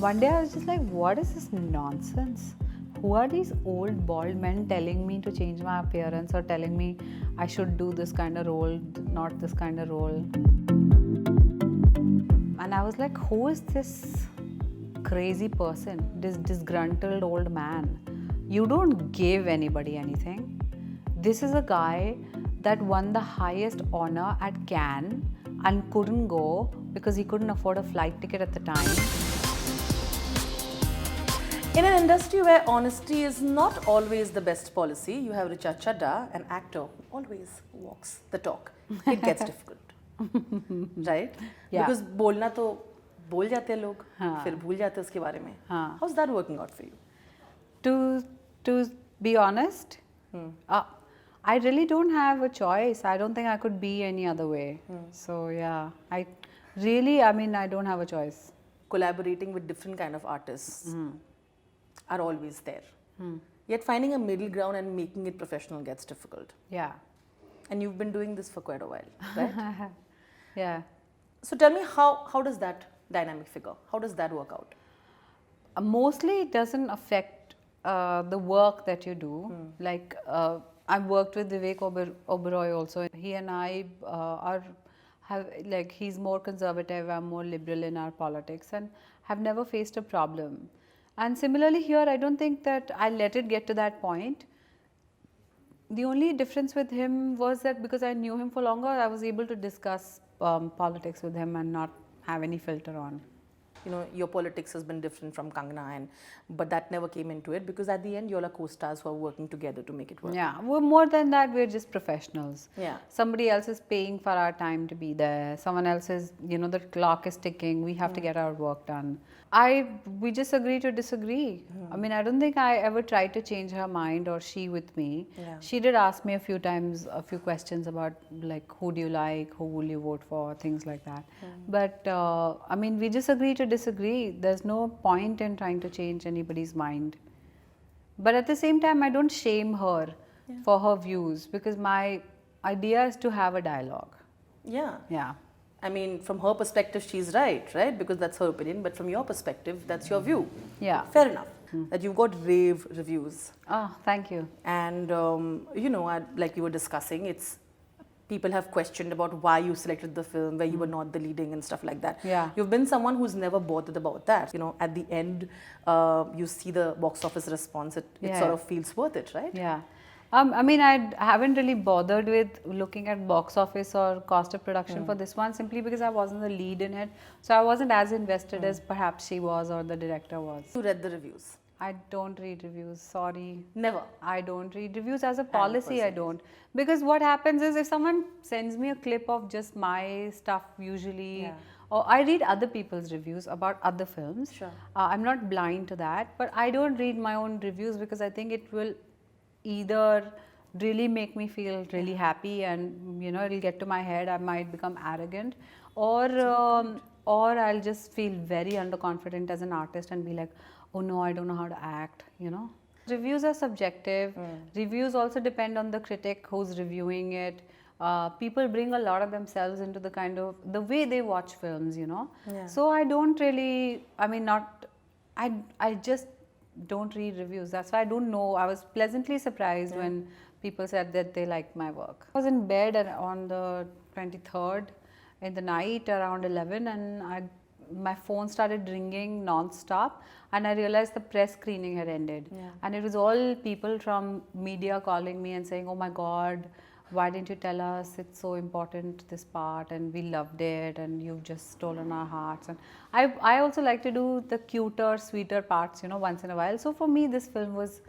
One day I was just like, what is this nonsense? Who are these old bald men telling me to change my appearance or telling me I should do this kind of role, not this kind of role? And I was like, who is this crazy person, this disgruntled old man? You don't give anybody anything. This is a guy that won the highest honor at Cannes and couldn't go because he couldn't afford a flight ticket at the time. In an industry where honesty is not always the best policy, you have Richa Chadha, an actor who always walks the talk. It gets difficult, right? Yeah. Because बोलना तो बोल जाते हैं लोग, फिर भूल जाते हैं उसके बारे में. How's that working out for you? To be honest, I really don't have a choice. I don't think I could be any other way. So yeah, I don't have a choice. Collaborating with different kind of artists are always there. Yet finding a middle ground and making it professional gets difficult. Yeah. And you've been doing this for quite a while, right? Yeah. So tell me, how does that dynamic figure? How does that work out? Mostly it doesn't affect the work that you do. Like I've worked with Vivek Oberoi also. He and I he's more conservative, I'm more liberal in our politics and have never faced a problem. And similarly here, I don't think that I let it get to that point. The only difference with him was that because I knew him for longer, I was able to discuss politics with him and not have any filter on. You know, your politics has been different from Kangana, but that never came into it because at the end, you're co-stars who are working together to make it work. Yeah, we're more than that, we're just professionals. Yeah. Somebody else is paying for our time to be there. Someone else is, the clock is ticking. We have to get our work done. We just agree to disagree. I mean, I don't think I ever tried to change her mind or she with me. Yeah. She did ask me a few times, a few questions about like, who do you like, who will you vote for, things like that. But I mean, we just agree to disagree. There's no point in trying to change anybody's mind. But at the same time, I don't shame her for her views because my idea is to have a dialogue. Yeah. Yeah. I mean, from her perspective, she's right? Because that's her opinion. But from your perspective, that's your view. Yeah. Fair enough. That you've got rave reviews. Oh, thank you. And, like you were discussing, people have questioned about why you selected the film, where you were not the leading and stuff like that. Yeah. You've been someone who's never bothered about that. At the end, you see the box office response, it sort of feels worth it, right? Yeah. I mean, I haven't really bothered with looking at box office or cost of production for this one simply because I wasn't the lead in it. So I wasn't as invested as perhaps she was or the director was. You read the reviews? I don't read reviews, sorry. Never? I don't read reviews as a policy, I don't. Because what happens is if someone sends me a clip of just my stuff usually, or I read other people's reviews about other films. Sure. I'm not blind to that, but I don't read my own reviews because I think it will either really make me feel really happy and it'll get to my head, I might become arrogant, or I'll just feel very underconfident as an artist and be like, oh no, I don't know how to act, Reviews are subjective. Reviews also depend on the critic who's reviewing it. People bring a lot of themselves into the way they watch films, So I don't really, I just don't read reviews. That's why I don't know. I was pleasantly surprised when people said that they liked my work. I was in bed on the 23rd in the night around 11 and my phone started ringing non-stop and I realized the press screening had ended. And it was all people from media calling me and saying, oh my God, why didn't you tell us, it's so important, this part, and we loved it and you've just stolen our hearts. And I also like to do the cuter, sweeter parts, once in a while. So for me, this film was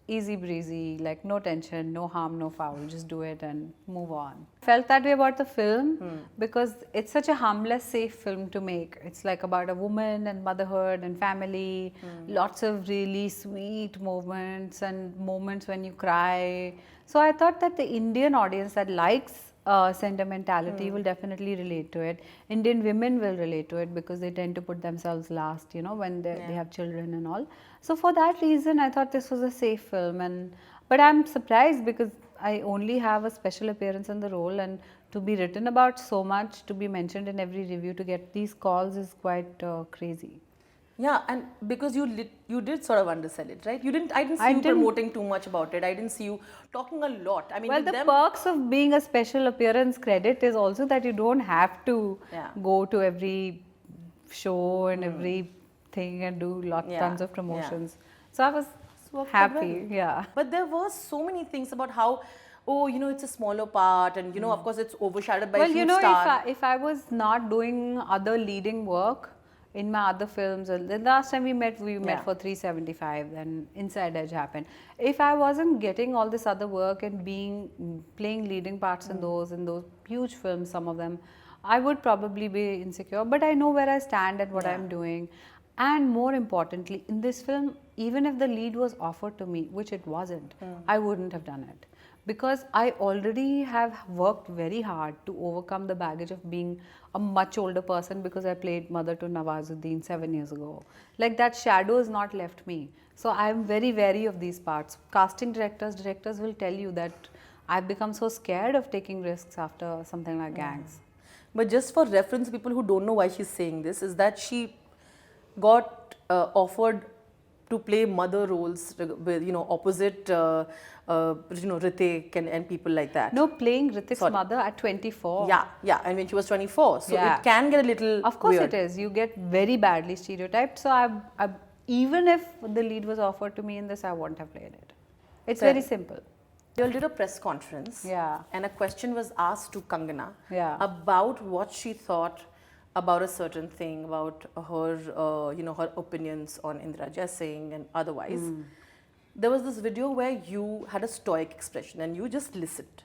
easy breezy, like no tension, no harm, no foul, just do it and move on. Felt that way about the film because it's such a harmless, safe film to make. It's like about a woman and motherhood and family, lots of really sweet moments and moments when you cry. So I thought that the Indian audience that likes sentimentality will definitely relate to it. Indian women will relate to it because they tend to put themselves last, when they have children and all. So for that reason, I thought this was a safe film. But I'm surprised because I only have a special appearance in the role, and to be written about so much, to be mentioned in every review, to get these calls is quite crazy. Yeah, and because you did sort of undersell it, right? I didn't see I you didn't. promoting too much about it. I didn't see you talking a lot. I mean, Well, with the them, perks of being a special appearance credit is also that you don't have to Yeah. go to every show and every thing and do tons of Yeah. promotions. So I was Worked out well. happy, yeah. But there were so many things about how, oh, it's a smaller part, and of course, it's overshadowed by a Well, huge star. if I was not doing other leading work in my other films, the last time we met Yeah. for 375, then Inside Edge happened. If I wasn't getting all this other work and playing leading parts in those huge films, some of them, I would probably be insecure. But I know where I stand and what Yeah. I'm doing. And more importantly, in this film, even if the lead was offered to me, which it wasn't, I wouldn't have done it. Because I already have worked very hard to overcome the baggage of being a much older person because I played mother to Nawazuddin 7 years ago. Like that shadow has not left me. So I am very wary of these parts. Casting directors will tell you that I've become so scared of taking risks after something like Gangs. But just for reference, people who don't know why she's saying this, is that she got offered to play mother roles with, opposite, Ritik and people like that. No, playing Ritik's Sorry. mother at 24. Yeah, and when she was 24, so Yeah. it can get a little Of course weird. it is. You get very badly stereotyped. So even if the lead was offered to me in this, I wouldn't have played it. It's Fair. very simple. They did a press conference, Yeah. and a question was asked to Kangana Yeah. about what she thought about a certain thing, about her, her opinions on Indira Jaising and otherwise. There was this video where you had a stoic expression and you just listened.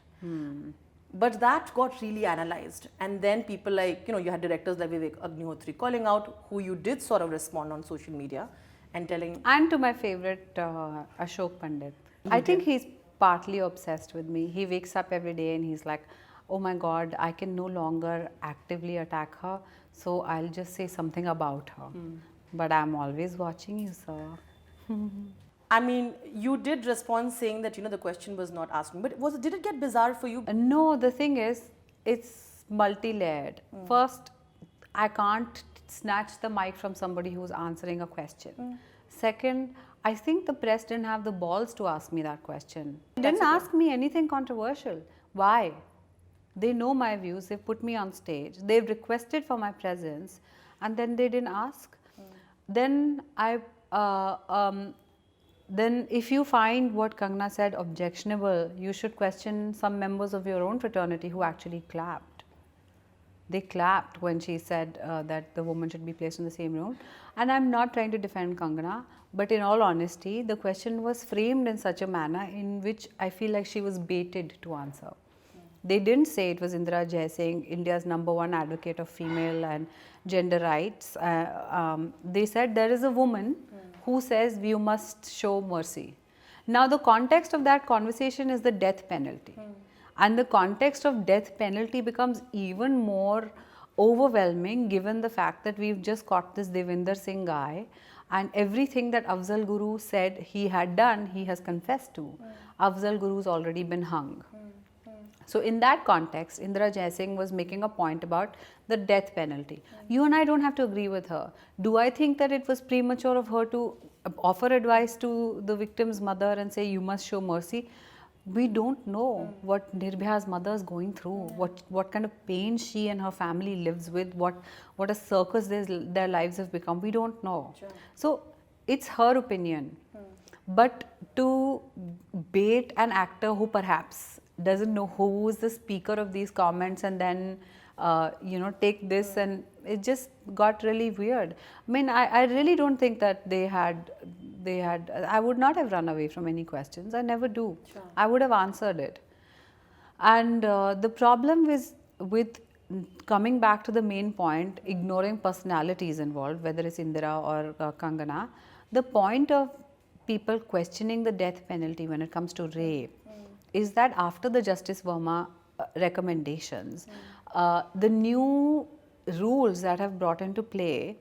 But that got really analyzed, and then people like, you had directors like Vivek Agnihotri calling out, who you did sort of respond on social media and telling. And to my favorite Ashok Pandit. I think he's partly obsessed with me. He wakes up every day and he's like, oh my God, I can no longer actively attack her. So I'll just say something about her. But I'm always watching you, sir. I mean, you did respond saying that, the question was not asking, but did it get bizarre for you? No, the thing is, it's multi-layered. First, I can't snatch the mic from somebody who's answering a question. Second, I think the press didn't have the balls to ask me that question. They didn't ask me anything controversial. Why? They know my views, they've put me on stage, they've requested for my presence, and then they didn't ask. Then then if you find what Kangana said objectionable, you should question some members of your own fraternity who actually clapped. They clapped when she said that the woman should be placed in the same room. And I'm not trying to defend Kangana, but in all honesty, the question was framed in such a manner in which I feel like she was baited to answer. They didn't say it was Indira Jaising, India's #1 advocate of female and gender rights. They said there is a woman who says you must show mercy. Now the context of that conversation is the death penalty. And the context of death penalty becomes even more overwhelming given the fact that we've just got this Devinder Singh guy, and everything that Afzal Guru said he had done, he has confessed to. Afzal Guru's already been hung. So in that context, Indira Jaising was making a point about the death penalty. You and I don't have to agree with her. Do I think that it was premature of her to offer advice to the victim's mother and say you must show mercy? We don't know what Nirbhaya's mother is going through, what kind of pain she and her family lives with, what a circus their lives have become. We don't know. Sure. So it's her opinion. But to bait an actor who perhaps doesn't know who is the speaker of these comments and then take this, and it just got really weird. I mean, I really don't think that they had, I would not have run away from any questions. I never do. Sure. I would have answered it. And the problem is with coming back to the main point, ignoring personalities involved, whether it's Indira or Kangana, the point of people questioning the death penalty when it comes to rape is that after the Justice Verma recommendations, the new rules that have brought into play,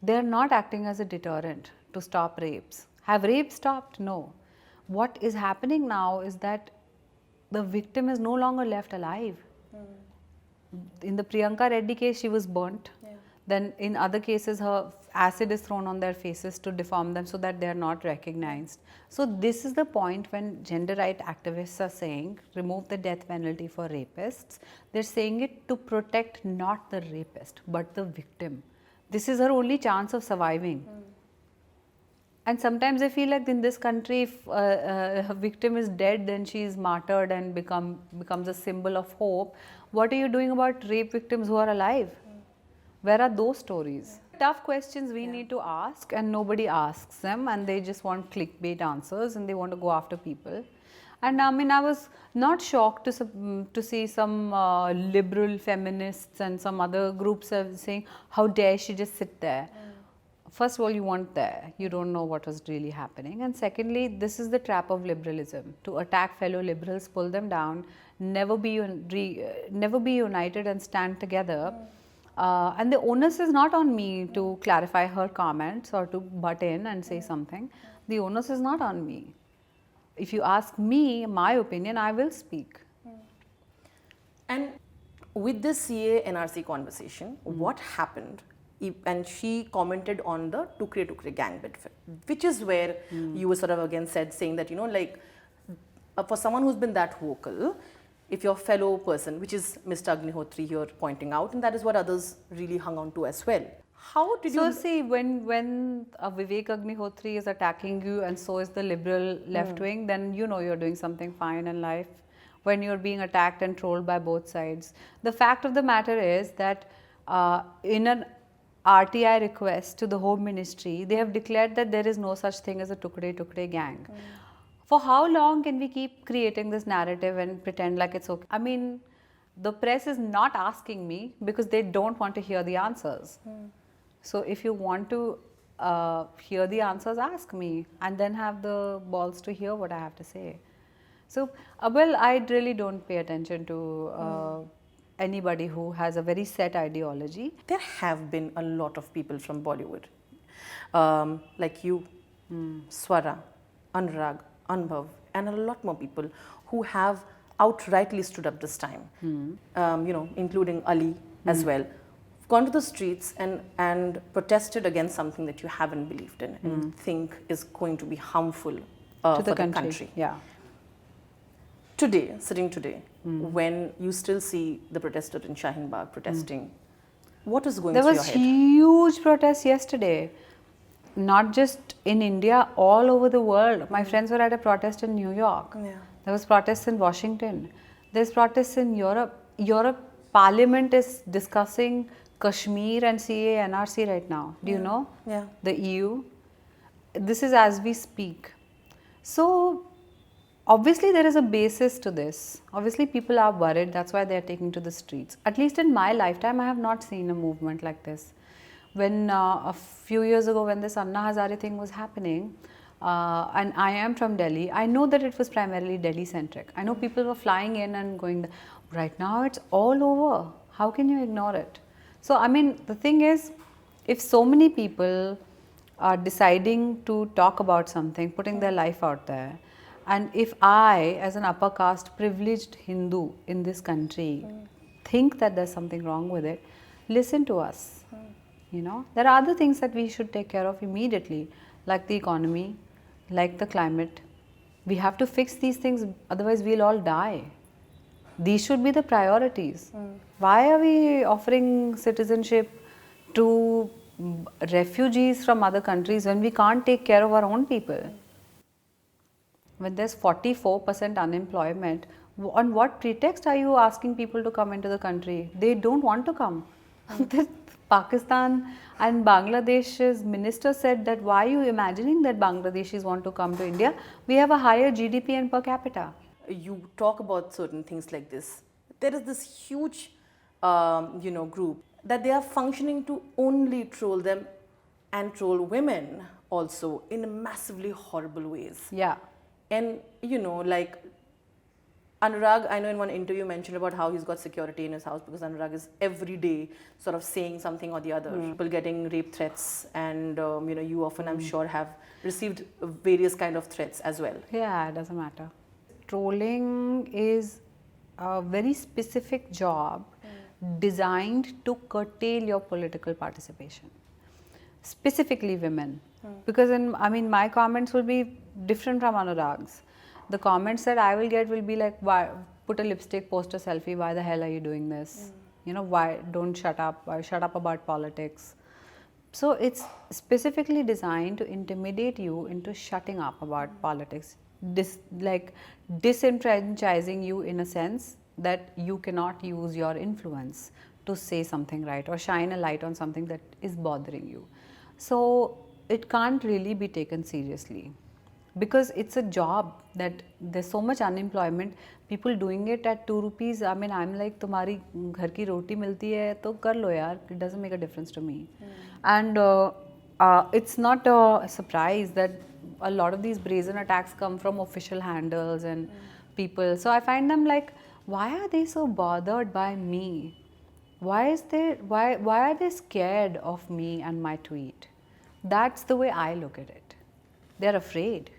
they are not acting as a deterrent to stop rapes. Have rape stopped? No. What is happening now is that the victim is no longer left alive. In the Priyanka Reddy case, she was burnt. Yeah. Then in other cases, her acid is thrown on their faces to deform them so that they are not recognized. So this is the point when gender right activists are saying remove the death penalty for rapists. They're saying it to protect not the rapist but the victim. This is her only chance of surviving. And sometimes I feel like in this country, if a victim is dead, then she is martyred and becomes a symbol of hope. What are you doing about rape victims who are alive? Where are those stories? Tough questions we need to ask, and nobody asks them, and they just want clickbait answers and they want to go after people. And I mean, I was not shocked to see some liberal feminists and some other groups saying, how dare she just sit there? First of all, you weren't there. You don't know what was really happening. And secondly, this is the trap of liberalism. To attack fellow liberals, pull them down, never be united and stand together. And the onus is not on me to clarify her comments or to butt in and say something. The onus is not on me. If you ask me my opinion, I will speak. And with this CAA NRC conversation, what happened? And she commented on the Tukre Tukre gang bit, which is where you were sort of again saying that, you know, like for someone who's been that vocal, if your fellow person, which is Mr. Agnihotri here pointing out, and that is what others really hung on to as well. How did you... So see, when Vivek Agnihotri is attacking you and so is the liberal left wing, then you know you're doing something fine in life. When you're being attacked and trolled by both sides. The fact of the matter is that in an RTI request to the Home Ministry, they have declared that there is no such thing as a Tukre Tukre gang. For how long can we keep creating this narrative and pretend like it's okay? I mean, the press is not asking me because they don't want to hear the answers. So if you want to hear the answers, ask me and then have the balls to hear what I have to say. So, well, I really don't pay attention to anybody who has a very set ideology. There have been a lot of people from Bollywood, like you, Swara, Anurag, Anubhav, and a lot more people who have outrightly stood up this time, you know, including Ali as well, gone to the streets and protested against something that you haven't believed in and think is going to be harmful To for the country. Yeah. Today, sitting today, when you still see the protester in Shaheen Bagh protesting, what is going There through your was head? huge protests yesterday, not just in India, all over the world. My friends were at a protest in New York. Yeah. There was protests in Washington. There's protests in Europe. Europe Parliament is discussing Kashmir and CAA NRC right now. Do you know? Yeah. The EU. This is as we speak. So obviously there is a basis to this. Obviously people are worried. That's why they are taking to the streets. At least in my lifetime, I have not seen a movement like this. When a few years ago, when this Anna Hazare thing was happening, and I am from Delhi, I know that it was primarily Delhi centric. I know people were flying in and going. Right now, it's all over. How can you ignore it? So, I mean, the thing is, if so many people are deciding to talk about something, putting their life out there, and if I, as an upper caste privileged Hindu in this country, think that there's something wrong with it, listen to us. You know, there are other things that we should take care of immediately, like the economy, like the climate. We have to fix these things, otherwise we'll all die. These should be the priorities. Why are we offering citizenship to refugees from other countries when we can't take care of our own people? When there's 44% unemployment, on what pretext are you asking people to come into the country? They don't want to come. Pakistan and Bangladesh's minister said that why are you imagining that Bangladeshis want to come to India? We have a higher GDP and per capita. You talk about certain things like this. There is this huge, you know, group that they are functioning to only troll them and troll women also in massively horrible ways. Yeah. And, you know, like Anurag, I know in one interview mentioned about how he's got security in his house because Anurag is every day sort of saying something or the other. People getting rape threats and, you know, you often, I'm sure, have received various kind of threats as well. Yeah, it doesn't matter. Trolling is a very specific job designed to curtail your political participation. specifically women. Because my comments will be different from Anurag's. The comments that I will get will be like, why put a lipstick, post a selfie, why the hell are you doing this? Why don't shut up, why shut up about politics? So it's specifically designed to intimidate you into shutting up about politics, disenfranchising you in a sense that you cannot use your influence to say something right or shine a light on something that is bothering you. So it can't really be taken seriously because it's a job that there's so much unemployment, people doing it at 2 rupees. I'm like, तुम्हारी घर की रोटी मिलती है तो कर लो यार, it doesn't make a difference to me. And it's not a surprise that a lot of these brazen attacks come from official handles and people. So I find them like, why are they so bothered by me? Why are they scared of me and my tweet? That's the way I look at it. They're afraid.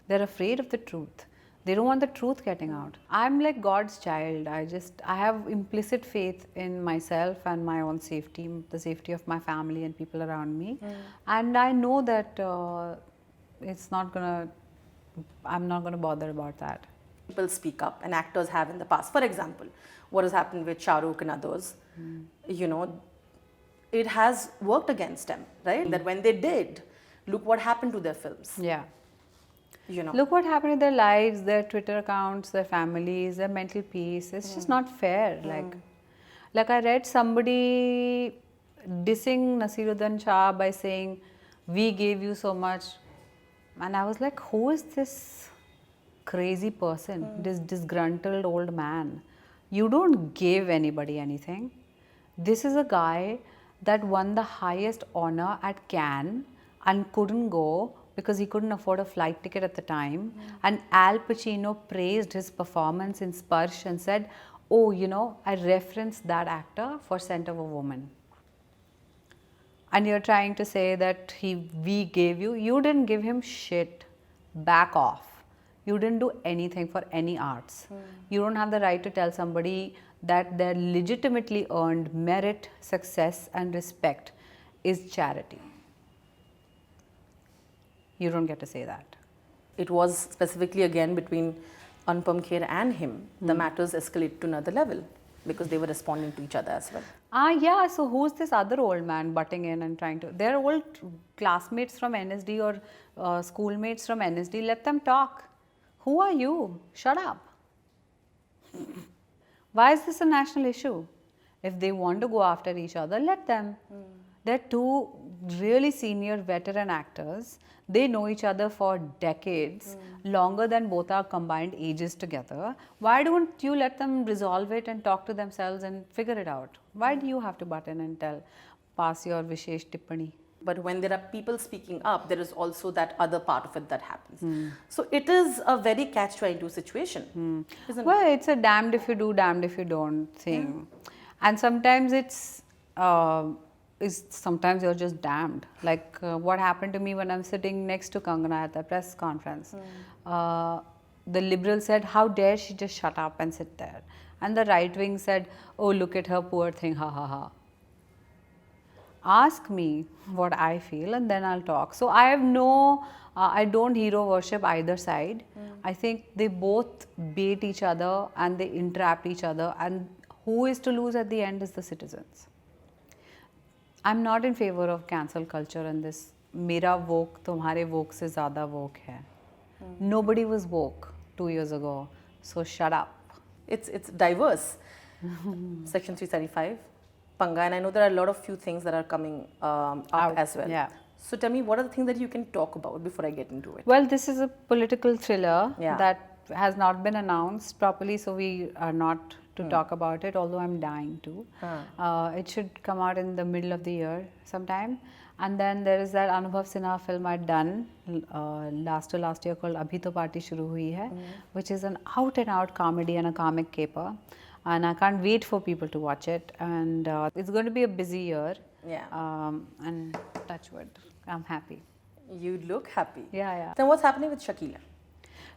They're afraid of the truth. They don't want the truth getting out. I'm like God's child. I have implicit faith in myself and my own safety, the safety of my family and people around me. And I know that I'm not gonna bother about that. People speak up, and actors have in the past. For example, what has happened with Shah Rukh and others, it has worked against them, right? That when they did, look what happened to their films. Yeah. Look what happened to their lives, their Twitter accounts, their families, their mental peace. It's just not fair. Like I read somebody dissing Nasiruddin Shah by saying, we gave you so much. And I was like, who is this crazy person, this disgruntled old man? You don't give anybody anything. This is a guy that won the highest honor at Cannes and couldn't go because he couldn't afford a flight ticket at the time. And Al Pacino praised his performance in Sparsh and said, oh, I referenced that actor for Scent of a Woman. And you're trying to say that we gave you didn't give him shit. Back off. You didn't do anything for any arts. You don't have the right to tell somebody that their legitimately earned merit, success and respect is charity. You don't get to say that. It was specifically again between Anupam Kher and him. The matters escalated to another level because they were responding to each other as well. Yeah, so who's this other old man butting in and trying to... They're old classmates from NSD or schoolmates from NSD. Let them talk. Who are you? Shut up. Why is this a national issue? If they want to go after each other, let them. They're two really senior veteran actors. They know each other for decades, longer than both our combined ages together. Why don't you let them resolve it and talk to themselves and figure it out? Why do you have to butt in and pass your Vishesh Tippani? But when there are people speaking up, there is also that other part of it that happens. So it is a very catch-22 situation, isn't it? Well, it's a damned if you do, damned if you don't thing. And sometimes sometimes you're just damned. Like what happened to me when I'm sitting next to Kangana at the press conference. The liberal said, how dare she just shut up and sit there? And the right wing said, oh, look at her, poor thing, ha ha ha. Ask me what I feel and then I'll talk. So I have I don't hero worship either side. I think they both bait each other and they entrap each other, and who is to lose at the end is the citizens. I'm not in favor of cancel culture and this mera woke tumhare woke se zyada woke hai. Nobody was woke 2 years ago, so shut up. It's diverse. Section 375, Panga, and I know there are a lot of few things that are coming up as well. Yeah. So tell me, what are the things that you can talk about before I get into it? Well, this is a political thriller that has not been announced properly, so we are not to talk about it, although I'm dying to. It should come out in the middle of the year sometime. And then there is that Anubhav Sinha film I'd done last year called Abhi To Party Shuru Hui Hai, which is an out and out comedy and a comic caper. And I can't wait for people to watch it. And it's going to be a busy year. Yeah. And touch wood, I'm happy. You look happy. Yeah. Then what's happening with Shakila?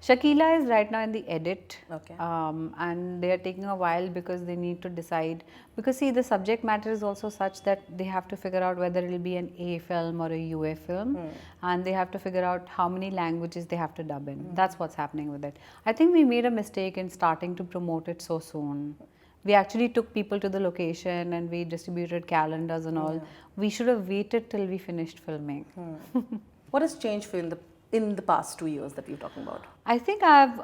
Shakila is right now in the edit, Okay. and they are taking a while because they need to decide. Because see, the subject matter is also such that they have to figure out whether it will be an A film or a UA film, and they have to figure out how many languages they have to dub in. That's what's happening with it. I think we made a mistake in starting to promote it so soon. We actually took people to the location and we distributed calendars and all. We should have waited till we finished filming. What has changed for you in the past 2 years that we're talking about? I think I've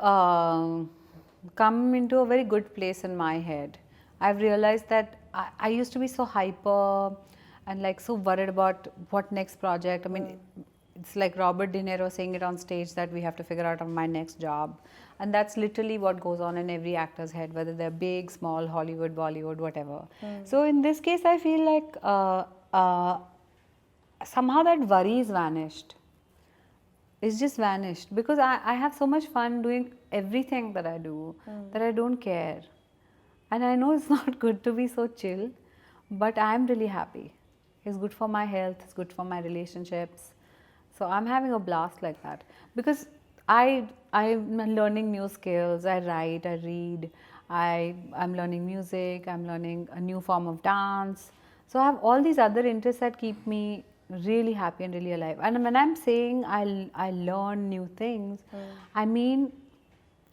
come into a very good place in my head. I've realized that I used to be so hyper and like so worried about what next project. I mean, it's like Robert De Niro saying it on stage that we have to figure out on my next job. And that's literally what goes on in every actor's head, whether they're big, small, Hollywood, Bollywood, whatever. So in this case, I feel like somehow that worry is vanished. It's just vanished because I have so much fun doing everything that I do that I don't care. And I know it's not good to be so chill, but I'm really happy. It's good for my health, it's good for my relationships. So I'm having a blast like that because I'm learning new skills. I write, I read, I'm learning music, I'm learning a new form of dance. So I have all these other interests that keep me really happy and really alive. And when I'm saying I learn new things, I mean,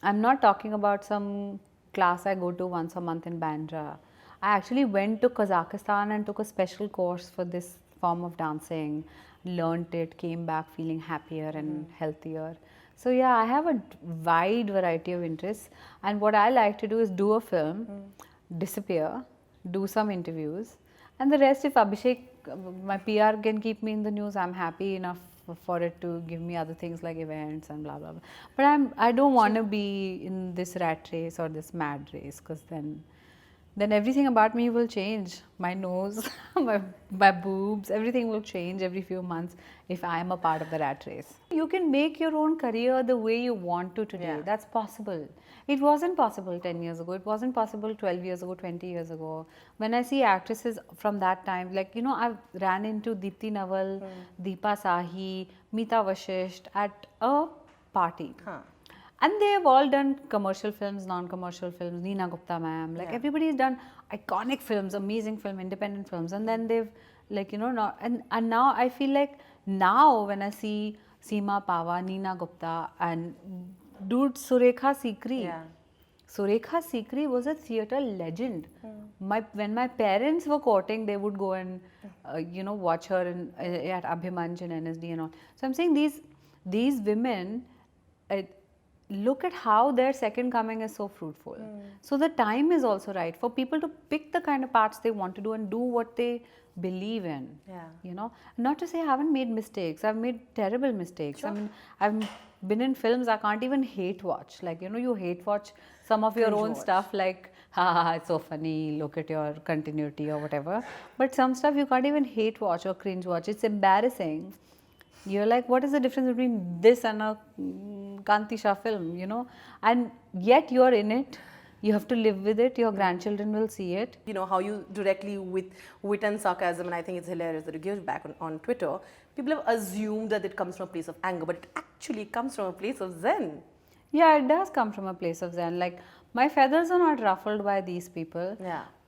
I'm not talking about some class I go to once a month in Bandra. I actually went to Kazakhstan and took a special course for this form of dancing, learned it, came back feeling happier and healthier. So yeah, I have a wide variety of interests, and what I like to do is do a film, disappear, do some interviews, and the rest, if Abhishek, my PR, can keep me in the news, I'm happy enough for it to give me other things like events and blah blah blah. But I don't want to be in this rat race or this mad race, because then everything about me will change. My nose, my boobs, everything will change every few months if I am a part of the rat race. You can make your own career the way you want to today. That's possible. It wasn't possible 10 years ago. It wasn't possible 12 years ago, 20 years ago. When I see actresses from that time, like, I've ran into Deepti Naval, Deepa Sahi, Meeta Vashisht at a party. And they have all done commercial films, non-commercial films, Neena Gupta ma'am, like everybody has done iconic films, amazing film, independent films. And then they've not, and now I feel like now when I see Seema Pava, Neena Gupta and dude Surekha Sikri. Surekha Sikri was a theatre legend. When my parents were courting, they would go and watch her at Abhimanyu and NSD and all. So I'm saying these women, look at how their second coming is so fruitful. So the time is also right for people to pick the kind of parts they want to do and do what they believe in. Not to say I haven't made mistakes. I've made terrible mistakes. Sure. I mean, I've been in films I can't even hate watch. Like, you hate watch some of your own stuff, like, it's so funny, look at your continuity or whatever. But some stuff you can't even hate watch or cringe watch. It's embarrassing. You're like, what is the difference between this and a Kanti Shah film, And yet you're in it. You have to live with it. Your grandchildren will see it. How you directly, with wit and sarcasm, and I think it's hilarious that you give it back on Twitter, people have assumed that it comes from a place of anger, but it actually comes from a place of zen. Yeah, it does come from a place of zen. Like, my feathers are not ruffled by these people.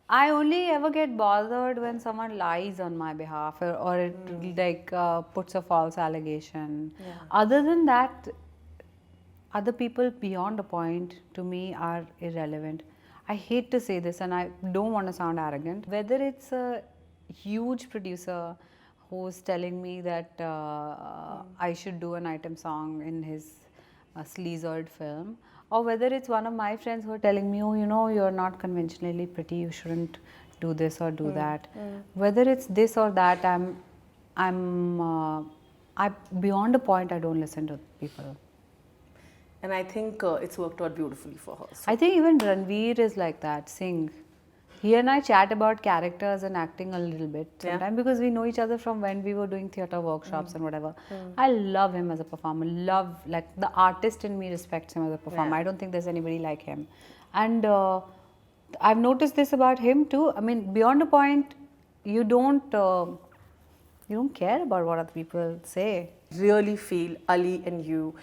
I only ever get bothered when someone lies on my behalf or it puts a false allegation. Other than that, other people beyond a point to me are irrelevant. I hate to say this and I don't want to sound arrogant. Whether it's a huge producer who's telling me that I should do an item song in his sleazered film, or whether it's one of my friends who are telling me, you're not conventionally pretty, you shouldn't do this or do that. Whether it's this or that, I'm beyond a point, I don't listen to people. And I think it's worked out beautifully for her. I think even Ranveer is like that, Singh. He and I chat about characters and acting a little bit sometimes because we know each other from when we were doing theatre workshops and whatever. I love him as a performer. Like the artist in me respects him as a performer. I don't think there's anybody like him. And I've noticed this about him too. I mean, beyond a point, you don't care about what other people say. Really feel Ali and you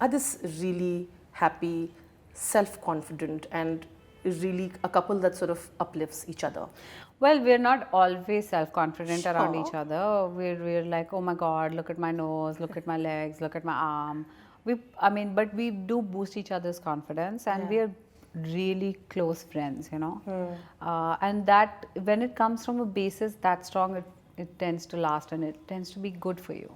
are this really happy, self-confident, and really a couple that sort of uplifts each other? Well, we're not always self-confident around Sure. each other. We're like, oh my God, look at my nose, look at my legs, look at my arm. But we do boost each other's confidence, and Yeah. we're really close friends, and that when it comes from a basis that strong, it tends to last and it tends to be good for you.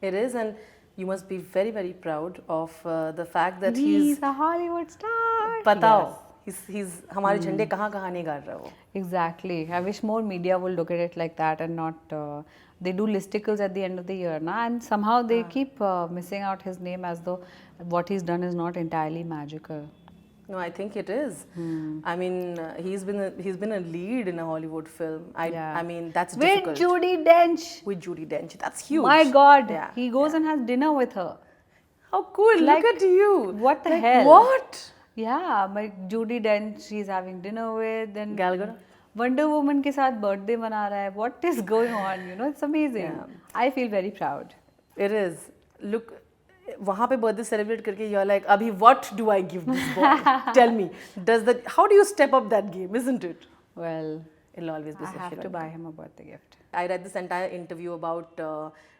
It is, and you must be very, very proud of the fact that He's a Hollywood star. बताओ, Yes. he's हमारे झंडे कहाँ कहाँ नहीं गाड़ रहा वो. Exactly. I wish more media will look at it like that and not. They do listicles at the end of the year, and somehow they keep missing out his name as though what he's done is not entirely magical. No, I think it is. I mean, he's been a lead in a Hollywood film. I mean, that's difficult. With Judi Dench. With Judi Dench, that's huge. My God, Yeah, he goes and has dinner with her. How cool! Like, look at you. What the Like, hell? What? Yeah, my Judi Dench, she's having dinner with, and Gal Gadot? Wonder Woman के साथ birthday मना रहा है. What is going on? It's amazing. Yeah. I feel very proud. It is. Look, वहाँ पे birthday celebrate करके you're like, अभी what do I give this boy? Tell me, how do you step up that game, isn't it? Well, It'll always be I have social. to buy him a birthday gift. I read this entire interview about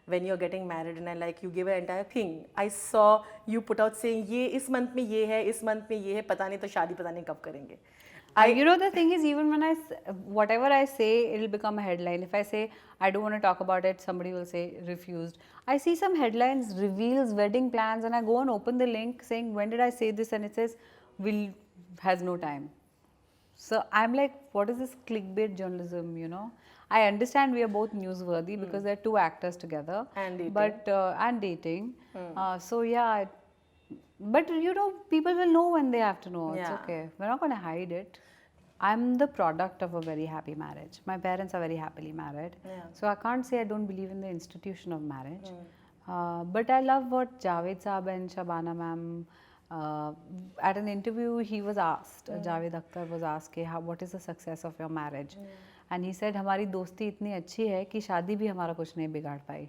when you're getting married, and you give an entire thing. I saw you put out saying, ये इस month में ये है, इस month में ये है, पता नहीं तो शादी पता नहीं कब करेंगे. The thing is, even when whatever I say, it'll become a headline. If I say I don't want to talk about it, somebody will say refused. I see some headlines reveals wedding plans, and I go and open the link saying when did I say this, and it says has no time. So I'm like, what is this clickbait journalism? I understand we are both newsworthy because they're two actors together And dating. but and dating. So yeah. But people will know when they have to know. It's Yeah. okay. We're not going to hide it. I'm the product of a very happy marriage. My parents are very happily married. Yeah. So I can't say I don't believe in the institution of marriage. But I love what Javed Saab and Shabana ma'am, at an interview he was asked, Javed Akhtar was asked, what is the success of your marriage? And he said, हमारी दोस्ती इतनी अच्छी है कि शादी भी हमारा कुछ नहीं बिगाड़ पाई.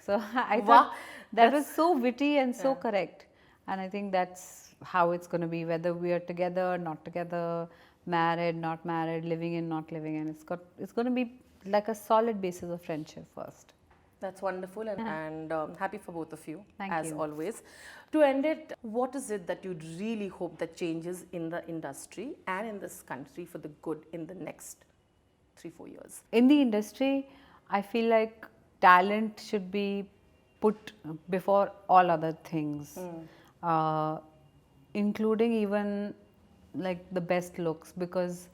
So I thought that was so witty and so correct. And I think that's how it's going to be, whether we are together, not together, married, not married, living in, not living in. It's going to be like a solid basis of friendship first. That's wonderful, and happy for both of you, Thank as you. always. To end it, what is it that you really hope that changes in the industry and in this country for the good in the next 3-4 years? In the industry, I feel like talent should be put before all other things, including even like the best looks, because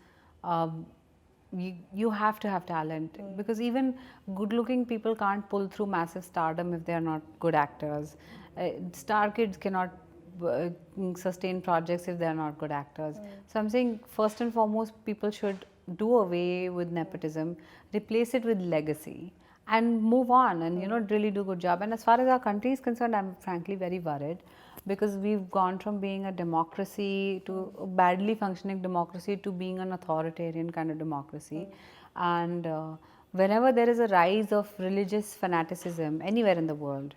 you have to have talent, because even good looking people can't pull through massive stardom if they are not good actors. Star kids cannot sustain projects if they are not good actors. So I'm saying first and foremost, people should do away with nepotism, replace it with legacy, and move on, and really do a good job. And as far as our country is concerned, I'm frankly very worried, because we've gone from being a democracy to a badly functioning democracy to being an authoritarian kind of democracy. And whenever there is a rise of religious fanaticism anywhere in the world,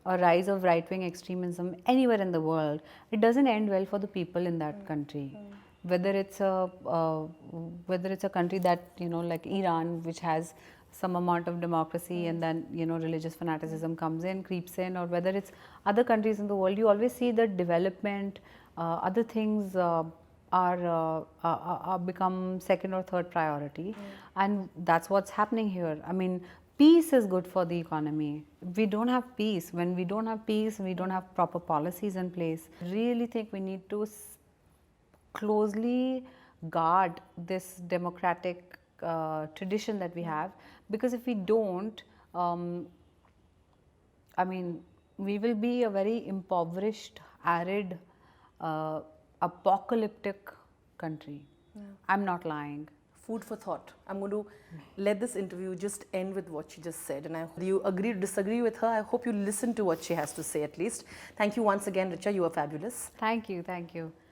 a rise of right-wing extremism anywhere in the world, it doesn't end well for the people in that country. Whether it's a country that like Iran, which has some amount of democracy, and then religious fanaticism comes in, creeps in, or whether it's other countries in the world, you always see that development, other things are become second or third priority, and that's what's happening here. I mean, peace is good for the economy. We don't have peace. When we don't have peace, we don't have proper policies in place. Really think we need to closely guard this democratic tradition that we have, because if we don't, we will be a very impoverished, arid, apocalyptic country. I'm not lying. Food for thought. I'm going to let this interview just end with what she just said, and whether you agree or disagree with her, I hope you listen to what she has to say at least. Thank you once again, Richa. You are fabulous. Thank you. Thank you.